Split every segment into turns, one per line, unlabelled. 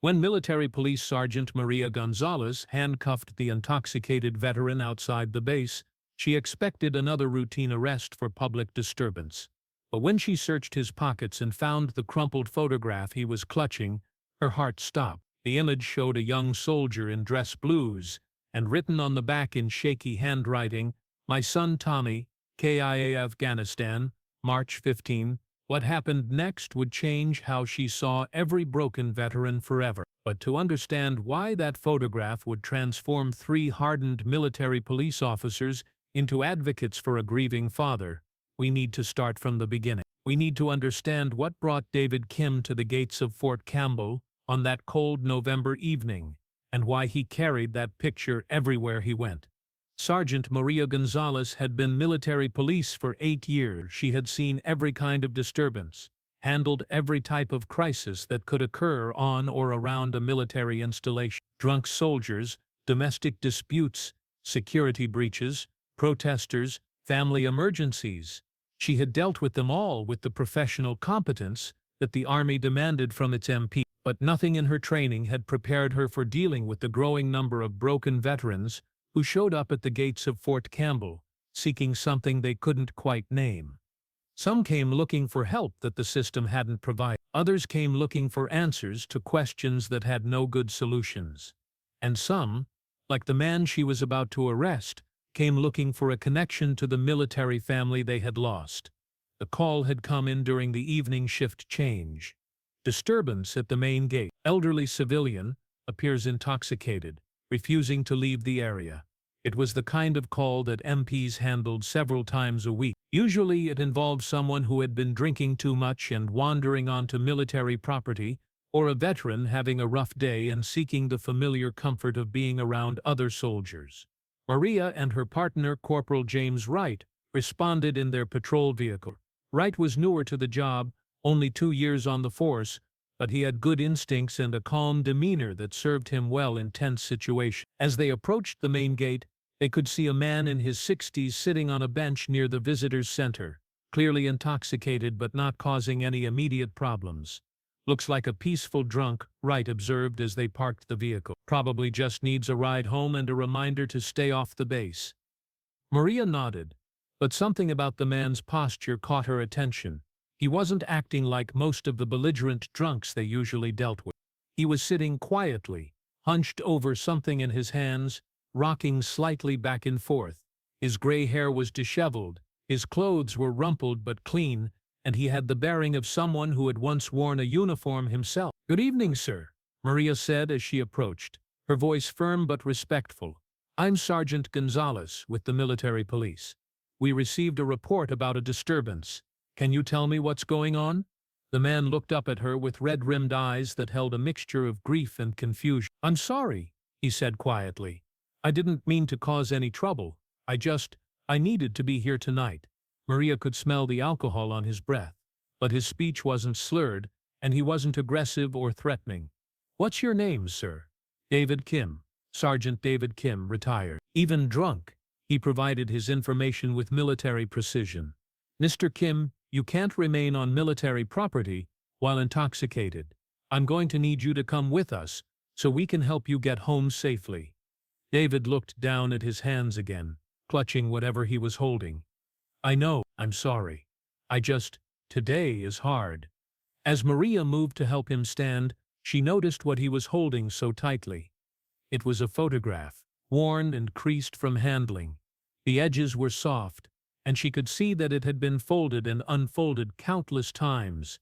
When Military Police Sergeant Maria Gonzalez handcuffed the intoxicated veteran outside the base, she expected another routine arrest for public disturbance. But when she searched his pockets and found the crumpled photograph he was clutching, her heart stopped. The image showed a young soldier in dress blues, and written on the back in shaky handwriting, "My son Tommy, KIA Afghanistan, March 15. What happened next would change how she saw every broken veteran forever. But to understand why that photograph would transform three hardened military police officers into advocates for a grieving father, we need to start from the beginning. We need to understand what brought David Kim to the gates of Fort Campbell on that cold November evening, and why he carried that picture everywhere he went. Sergeant Maria Gonzalez had been military police for 8 years. She had seen every kind of disturbance, handled every type of crisis that could occur on or around a military installation. Drunk soldiers, domestic disputes, security breaches, protesters, family emergencies. She had dealt with them all with the professional competence that the Army demanded from its MP. But nothing in her training had prepared her for dealing with the growing number of broken veterans who showed up at the gates of Fort Campbell, seeking something they couldn't quite name. Some came looking for help that the system hadn't provided. Others came looking for answers to questions that had no good solutions. And some, like the man she was about to arrest, came looking for a connection to the military family they had lost. The call had come in during the evening shift change. Disturbance at the main gate. Elderly civilian appears intoxicated, refusing to leave the area. It was the kind of call that MPs handled several times a week. Usually it involved someone who had been drinking too much and wandering onto military property, or a veteran having a rough day and seeking the familiar comfort of being around other soldiers. Maria and her partner, Corporal James Wright, responded in their patrol vehicle. Wright was newer to the job, only 2 years on the force, but he had good instincts and a calm demeanor that served him well in tense situations. As they approached the main gate, they could see a man in his 60s sitting on a bench near the visitors' center, clearly intoxicated but not causing any immediate problems. "Looks like a peaceful drunk," Wright observed as they parked the vehicle. "Probably just needs a ride home and a reminder to stay off the base." Maria nodded, but something about the man's posture caught her attention. He wasn't acting like most of the belligerent drunks they usually dealt with. He was sitting quietly, hunched over something in his hands, rocking slightly back and forth. His gray hair was disheveled, his clothes were rumpled but clean, and he had the bearing of someone who had once worn a uniform himself. "Good evening, sir," Maria said as she approached, her voice firm but respectful. "I'm Sergeant Gonzalez with the military police. We received a report about a disturbance. Can you tell me what's going on?" The man looked up at her with red-rimmed eyes that held a mixture of grief and confusion. "I'm sorry," he said quietly. "I didn't mean to cause any trouble. I needed to be here tonight." Maria could smell the alcohol on his breath, but his speech wasn't slurred, and he wasn't aggressive or threatening. "What's your name, sir?" "David Kim. Sergeant David Kim, retired." Even drunk, he provided his information with military precision. "Mr. Kim, you can't remain on military property while intoxicated. I'm going to need you to come with us so we can help you get home safely." David looked down at his hands again, clutching whatever he was holding. "I know, I'm sorry. Today is hard." As Maria moved to help him stand, she noticed what he was holding so tightly. It was a photograph, worn and creased from handling. The edges were soft, and she could see that it had been folded and unfolded countless times.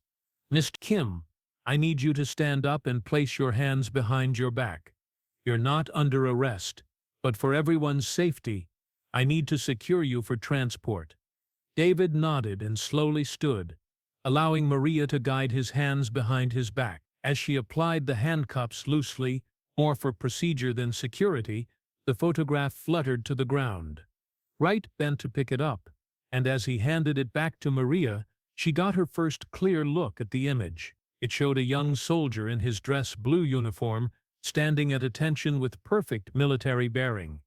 "Mr. Kim, I need you to stand up and place your hands behind your back. You're not under arrest, but for everyone's safety, I need to secure you for transport." David nodded and slowly stood, allowing Maria to guide his hands behind his back. As she applied the handcuffs loosely, more for procedure than security, the photograph fluttered to the ground. Wright bent to pick it up, and as he handed it back to Maria, she got her first clear look at the image. It showed a young soldier in his dress blue uniform, standing at attention with perfect military bearing.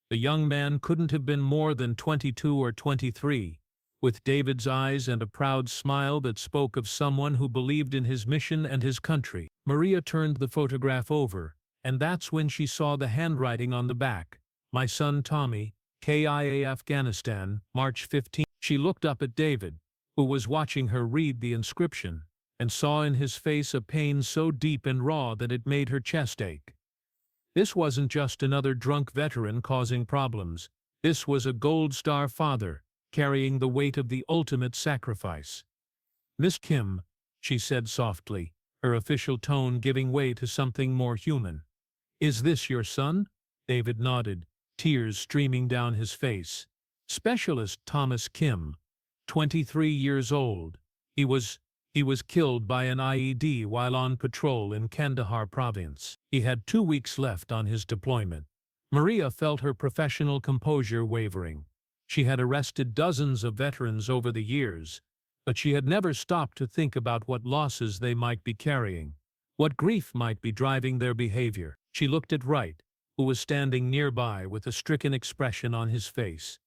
The young man couldn't have been more than 22 or 23, with David's eyes and a proud smile that spoke of someone who believed in his mission and his country. Maria turned the photograph over, and that's when she saw the handwriting on the back. "My son Tommy, KIA Afghanistan, March 15." She looked up at David, who was watching her read the inscription, and saw in his face a pain so deep and raw that it made her chest ache. This wasn't just another drunk veteran causing problems. This was a Gold Star father, carrying the weight of the ultimate sacrifice. "Miss Kim," she said softly, her official tone giving way to something more human. "Is this your son?" David nodded, tears streaming down his face. "Specialist Thomas Kim, 23 years old. He was killed by an IED while on patrol in Kandahar province. He had 2 weeks left on his deployment." Maria felt her professional composure wavering. She had arrested dozens of veterans over the years, but she had never stopped to think about what losses they might be carrying, what grief might be driving their behavior. She looked at Wright, who was standing nearby with a stricken expression on his face.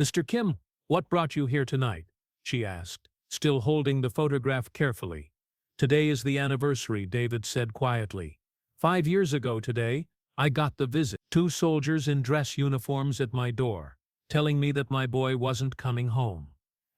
"Mr. Kim, what brought you here tonight?" she asked, still holding the photograph carefully. "Today is the anniversary," David said quietly. 5 years ago today, I got the visit. 2 soldiers in dress uniforms at my door, telling me that my boy wasn't coming home.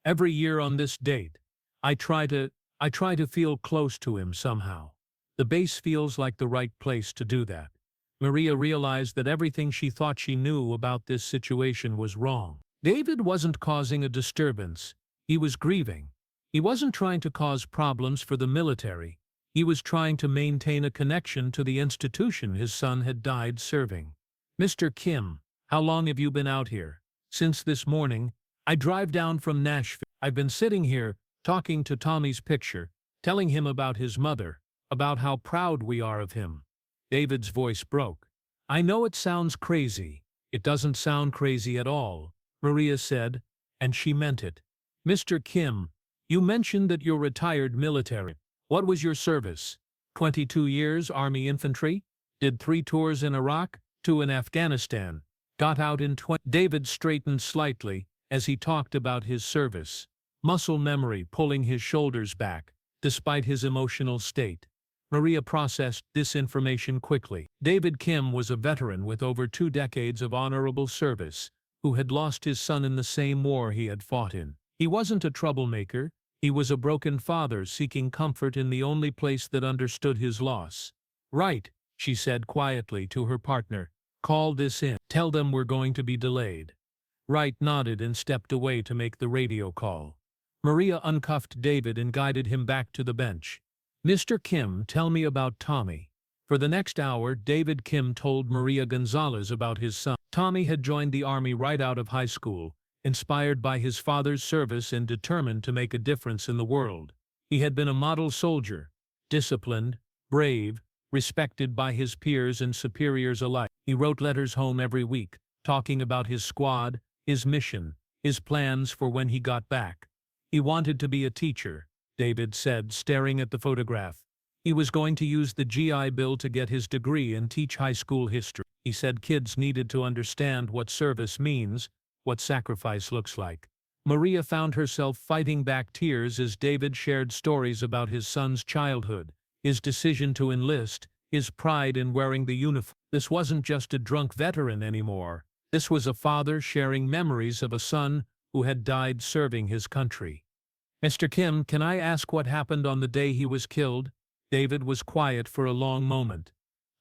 Every year on this date, I try to feel close to him somehow. The base feels like the right place to do that." Maria realized that everything she thought she knew about this situation was wrong. David wasn't causing a disturbance. He was grieving. He wasn't trying to cause problems for the military. He was trying to maintain a connection to the institution his son had died serving. "Mr. Kim, how long have you been out here?" "Since this morning. I drive down from Nashville. I've been sitting here, talking to Tommy's picture, telling him about his mother, about how proud we are of him." David's voice broke. "I know it sounds crazy. It doesn't sound crazy at all," Maria said, and she meant it. "Mr. Kim, you mentioned that you're retired military. What was your service?" 22 years Army infantry. Did 3 tours in Iraq, 2 in Afghanistan. Got out in 20. David straightened slightly as he talked about his service, muscle memory pulling his shoulders back, despite his emotional state. Maria processed this information quickly. David Kim was a veteran with over 2 decades of honorable service, who had lost his son in the same war he had fought in. He wasn't a troublemaker. He was a broken father seeking comfort in the only place that understood his loss. "Right," she said quietly to her partner. "Call this in. Tell them we're going to be delayed." Wright nodded and stepped away to make the radio call. Maria uncuffed David and guided him back to the bench. "Mr. Kim, tell me about Tommy." For the next hour, David Kim told Maria Gonzalez about his son. Tommy had joined the Army right out of high school, inspired by his father's service and determined to make a difference in the world. He had been a model soldier, disciplined, brave, respected by his peers and superiors alike. He wrote letters home every week, talking about his squad, his mission, his plans for when he got back. He wanted to be a teacher, David said, staring at the photograph. He was going to use the GI Bill to get his degree and teach high school history. He said kids needed to understand what service means, what sacrifice looks like. Maria found herself fighting back tears as David shared stories about his son's childhood, his decision to enlist, his pride in wearing the uniform. This wasn't just a drunk veteran anymore. This was a father sharing memories of a son who had died serving his country. "Mr. Kim, can I ask what happened on the day he was killed?" David was quiet for a long moment.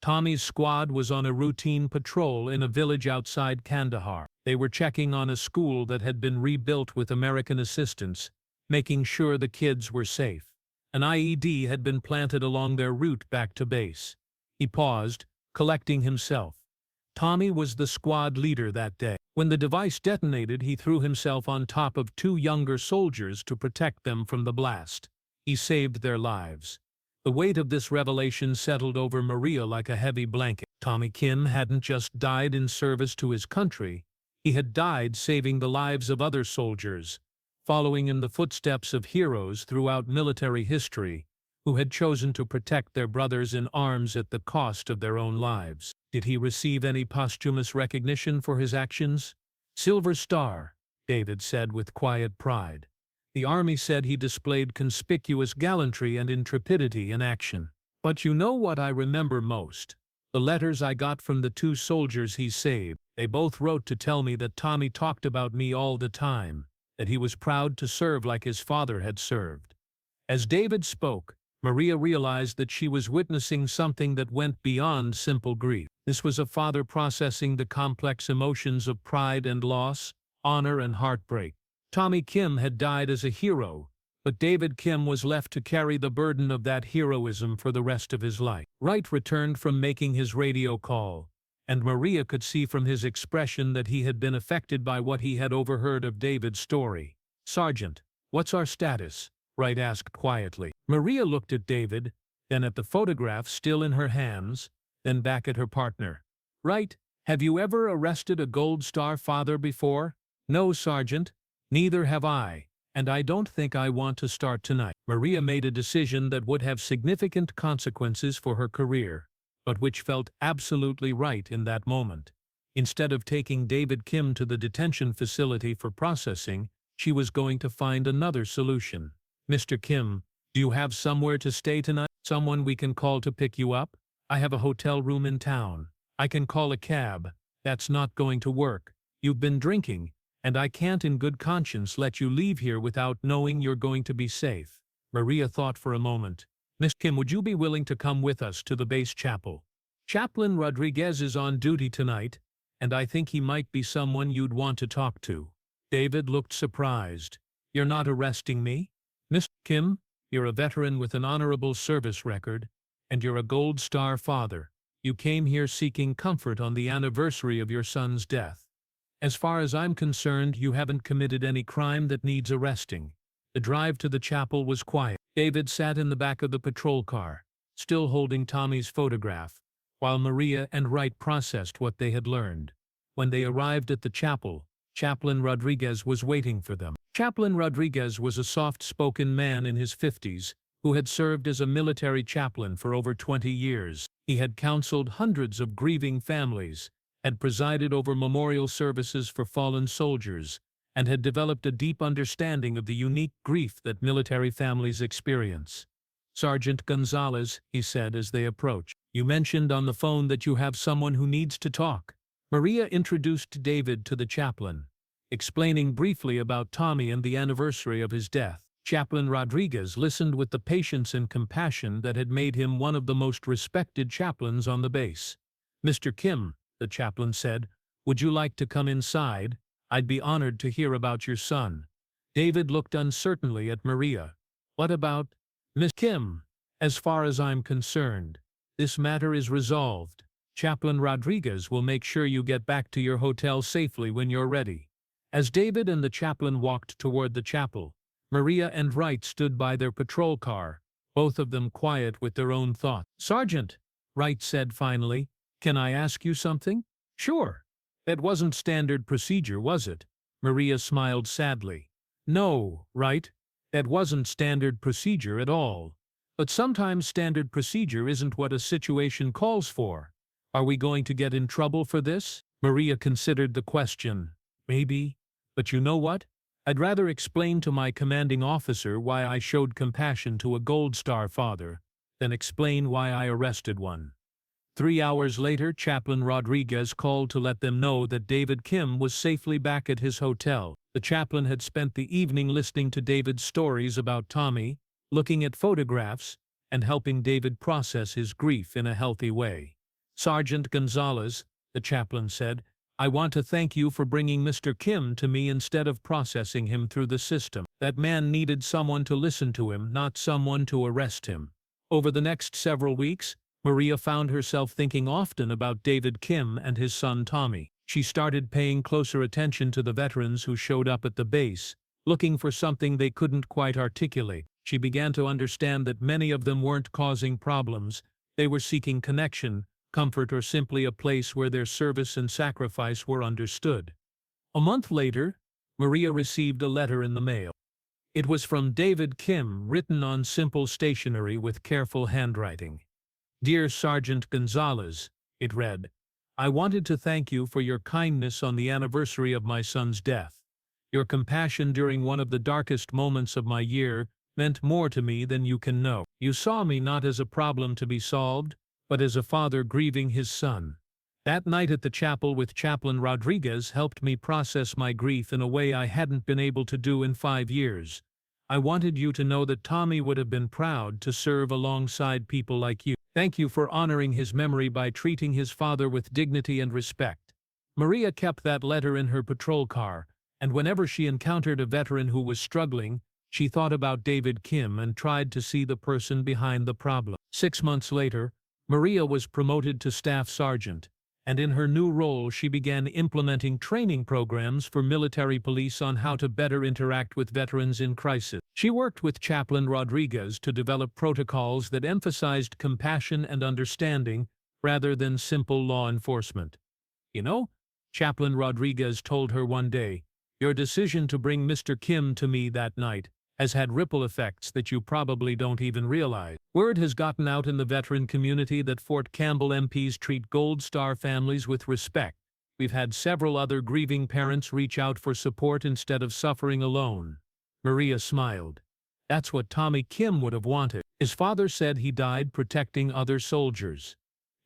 Tommy's squad was on a routine patrol in a village outside Kandahar. They were checking on a school that had been rebuilt with American assistance, making sure the kids were safe. An IED had been planted along their route back to base. He paused, collecting himself. Tommy was the squad leader that day. When the device detonated, he threw himself on top of 2 younger soldiers to protect them from the blast. He saved their lives. The weight of this revelation settled over Maria like a heavy blanket. Tommy Kim hadn't just died in service to his country. He had died saving the lives of other soldiers, following in the footsteps of heroes throughout military history, who had chosen to protect their brothers in arms at the cost of their own lives. Did he receive any posthumous recognition for his actions? Silver Star, David said with quiet pride. The Army said he displayed conspicuous gallantry and intrepidity in action. But you know what I remember most? The letters I got from the 2 soldiers he saved. They both wrote to tell me that Tommy talked about me all the time, that he was proud to serve like his father had served. As David spoke, Maria realized that she was witnessing something that went beyond simple grief. This was a father processing the complex emotions of pride and loss, honor and heartbreak. Tommy Kim had died as a hero, but David Kim was left to carry the burden of that heroism for the rest of his life. Wright returned from making his radio call, and Maria could see from his expression that he had been affected by what he had overheard of David's story. "Sergeant, what's our status?" Wright asked quietly. Maria looked at David, then at the photograph still in her hands, then back at her partner. "Wright, have you ever arrested a Gold Star father before?" "No, Sergeant. Neither have I, and I don't think I want to start tonight." Maria made a decision that would have significant consequences for her career, but which felt absolutely right in that moment. Instead of taking David Kim to the detention facility for processing, she was going to find another solution. "Mr. Kim, do you have somewhere to stay tonight? Someone we can call to pick you up? I have a hotel room in town. I can call a cab." "That's not going to work. You've been drinking, and I can't in good conscience let you leave here without knowing you're going to be safe." Maria thought for a moment. "Miss Kim, would you be willing to come with us to the base chapel? Chaplain Rodriguez is on duty tonight, and I think he might be someone you'd want to talk to." David looked surprised. "You're not arresting me? Miss Kim, you're a veteran with an honorable service record, and you're a Gold Star father. You came here seeking comfort on the anniversary of your son's death. As far as I'm concerned, you haven't committed any crime that needs arresting." The drive to the chapel was quiet. David sat in the back of the patrol car, still holding Tommy's photograph, while Maria and Wright processed what they had learned. When they arrived at the chapel, Chaplain Rodriguez was waiting for them. Chaplain Rodriguez was a soft-spoken man in his 50s who had served as a military chaplain for over 20 years. He had counseled hundreds of grieving families, had presided over memorial services for fallen soldiers, and had developed a deep understanding of the unique grief that military families experience. "Sergeant Gonzalez," he said as they approached, "you mentioned on the phone that you have someone who needs to talk." Maria introduced David to the chaplain, explaining briefly about Tommy and the anniversary of his death. Chaplain Rodriguez listened with the patience and compassion that had made him one of the most respected chaplains on the base. "Mr. Kim," the chaplain said, "would you like to come inside? I'd be honored to hear about your son." David looked uncertainly at Maria. "What about Miss Kim? As far as I'm concerned, this matter is resolved. Chaplain Rodriguez will make sure you get back to your hotel safely when you're ready." As David and the chaplain walked toward the chapel, Maria and Wright stood by their patrol car, both of them quiet with their own thoughts. "Sergeant," Wright said finally, "can I ask you something?" "Sure. That wasn't standard procedure, was it?" Maria smiled sadly. "No, Wright. That wasn't standard procedure at all. But sometimes standard procedure isn't what a situation calls for. Are we going to get in trouble for this?" Maria considered the question. "Maybe. But you know what? I'd rather explain to my commanding officer why I showed compassion to a Gold Star father than explain why I arrested one." 3 hours later, Chaplain Rodriguez called to let them know that David Kim was safely back at his hotel. The chaplain had spent the evening listening to David's stories about Tommy, looking at photographs, and helping David process his grief in a healthy way. "Sergeant Gonzalez," the chaplain said, "I want to thank you for bringing Mr. Kim to me instead of processing him through the system. That man needed someone to listen to him, not someone to arrest him." Over the next several weeks, Maria found herself thinking often about David Kim and his son Tommy. She started paying closer attention to the veterans who showed up at the base, looking for something they couldn't quite articulate. She began to understand that many of them weren't causing problems. They were seeking connection, comfort, or simply a place where their service and sacrifice were understood. A month later, Maria received a letter in the mail. It was from David Kim, written on simple stationery with careful handwriting. "Dear Sergeant Gonzalez," it read, "I wanted to thank you for your kindness on the anniversary of my son's death. Your compassion during one of the darkest moments of my year meant more to me than you can know. You saw me not as a problem to be solved, but as a father grieving his son. That night at the chapel with Chaplain Rodriguez helped me process my grief in a way I hadn't been able to do in 5 years. I wanted you to know that Tommy would have been proud to serve alongside people like you. Thank you for honoring his memory by treating his father with dignity and respect. Maria kept that letter in her patrol car, and whenever she encountered a veteran who was struggling, she thought about David Kim and tried to see the person behind the problem. 6 months later, Maria was promoted to staff sergeant, and in her new role she began implementing training programs for military police on how to better interact with veterans in crisis. She worked with Chaplain Rodriguez to develop protocols that emphasized compassion and understanding rather than simple law enforcement. You know, Chaplain Rodriguez told her one day, "Your decision to bring Mr. Kim to me that night has had ripple effects that you probably don't even realize." Word has gotten out in the veteran community that Fort Campbell MPs treat Gold Star families with respect. We've had several other grieving parents reach out for support instead of suffering alone. Maria smiled. That's what Tommy Kim would have wanted. His father said he died protecting other soldiers.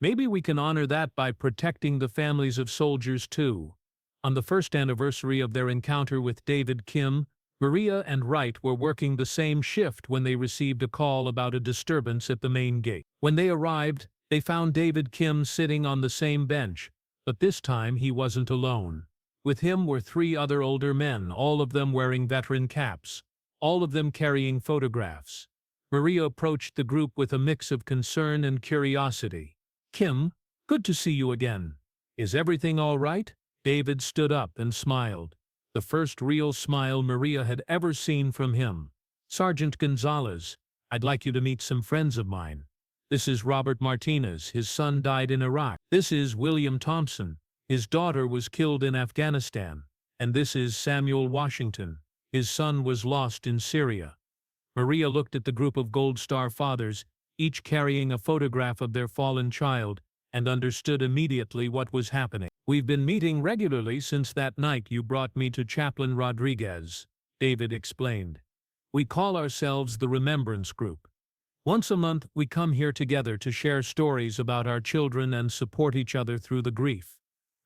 Maybe we can honor that by protecting the families of soldiers too. On the first anniversary of their encounter with David Kim, Maria and Wright were working the same shift when they received a call about a disturbance at the main gate. When they arrived, they found David Kim sitting on the same bench, but this time he wasn't alone. With him were 3 other older men, all of them wearing veteran caps, all of them carrying photographs. Maria approached the group with a mix of concern and curiosity. "Kim, good to see you again. Is everything all right?" David stood up and smiled. The first real smile Maria had ever seen from him. "Sergeant Gonzalez, I'd like you to meet some friends of mine. This is Robert Martinez, his son died in Iraq. This is William Thompson, his daughter was killed in Afghanistan. And this is Samuel Washington, his son was lost in Syria." Maria looked at the group of Gold Star fathers, each carrying a photograph of their fallen child, and understood immediately what was happening. "We've been meeting regularly since that night you brought me to Chaplain Rodriguez," David explained. "We call ourselves the Remembrance Group. Once a month we come here together to share stories about our children and support each other through the grief."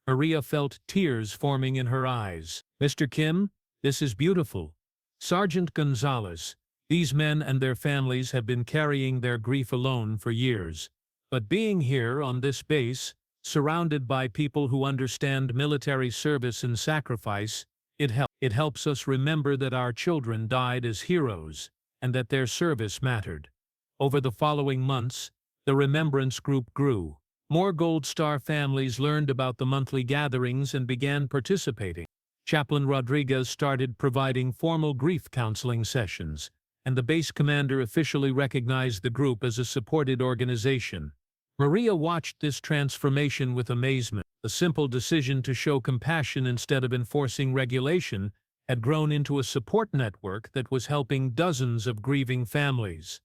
Maria felt tears forming in her eyes. "Mr. Kim, this is beautiful. Sergeant Gonzalez, these men and their families have been carrying their grief alone for years. But being here on this base, surrounded by people who understand military service and sacrifice, it helps us remember that our children died as heroes and that their service mattered." Over the following months, the Remembrance Group grew. More Gold Star families learned about the monthly gatherings and began participating. Chaplain Rodriguez started providing formal grief counseling sessions, and the base commander officially recognized the group as a supported organization. Maria watched this transformation with amazement. The simple decision to show compassion instead of enforcing regulation had grown into a support network that was helping dozens of grieving families.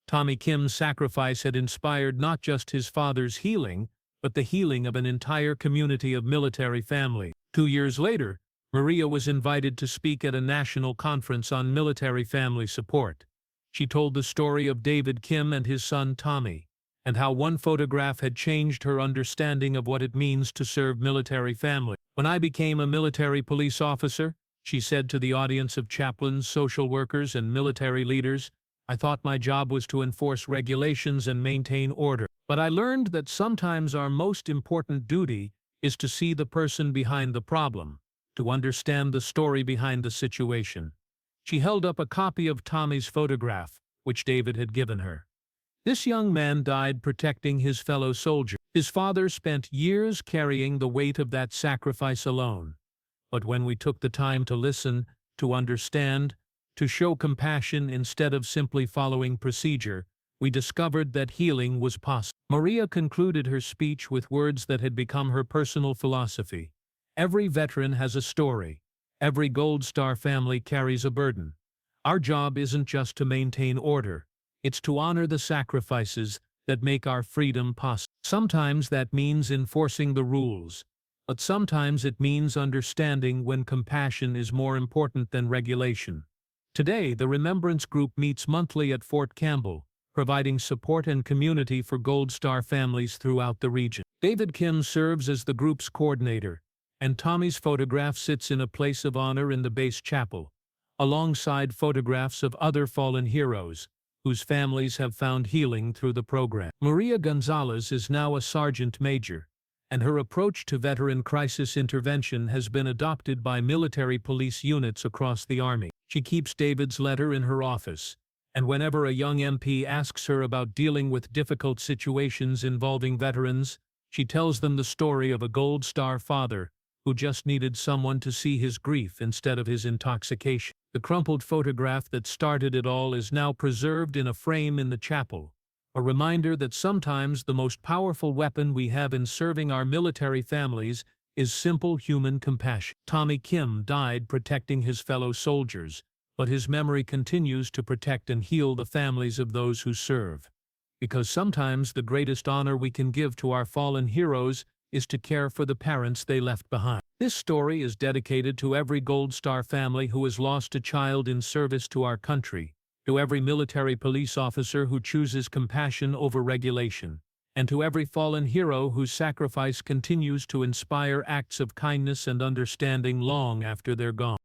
Tommy Kim's sacrifice had inspired not just his father's healing, but the healing of an entire community of military families. 2 years later, Maria was invited to speak at a national conference on military family support. She told the story of David Kim and his son Tommy, and how one photograph had changed her understanding of what it means to serve military families. "When I became a military police officer," she said to the audience of chaplains, social workers, and military leaders, "I thought my job was to enforce regulations and maintain order. But I learned that sometimes our most important duty is to see the person behind the problem, to understand the story behind the situation." She held up a copy of Tommy's photograph, which David had given her. This young man died protecting his fellow soldier. His father spent years carrying the weight of that sacrifice alone. But when we took the time to listen, to understand, to show compassion instead of simply following procedure, we discovered that healing was possible. Maria concluded her speech with words that had become her personal philosophy. "Every veteran has a story. Every Gold Star family carries a burden. Our job isn't just to maintain order. It's to honor the sacrifices that make our freedom possible. Sometimes that means enforcing the rules, But sometimes it means understanding when compassion is more important than regulation. Today, the Remembrance Group meets monthly at Fort Campbell, providing support and community for Gold Star families throughout the region. David Kim serves as the group's coordinator, and Tommy's photograph sits in a place of honor in the base chapel, alongside photographs of other fallen heroes, whose families have found healing through the program. Maria Gonzalez is now a sergeant major, and her approach to veteran crisis intervention has been adopted by military police units across the Army. She keeps David's letter in her office, and whenever a young MP asks her about dealing with difficult situations involving veterans, she tells them the story of a Gold Star father who just needed someone to see his grief instead of his intoxication. The crumpled photograph that started it all is now preserved in a frame in the chapel, a reminder that sometimes the most powerful weapon we have in serving our military families is simple human compassion. Tommy Kim died protecting his fellow soldiers, but his memory continues to protect and heal the families of those who serve. Because sometimes the greatest honor we can give to our fallen heroes is to care for the parents they left behind. This story is dedicated to every Gold Star family who has lost a child in service to our country, to every military police officer who chooses compassion over regulation, and to every fallen hero whose sacrifice continues to inspire acts of kindness and understanding long after they're gone.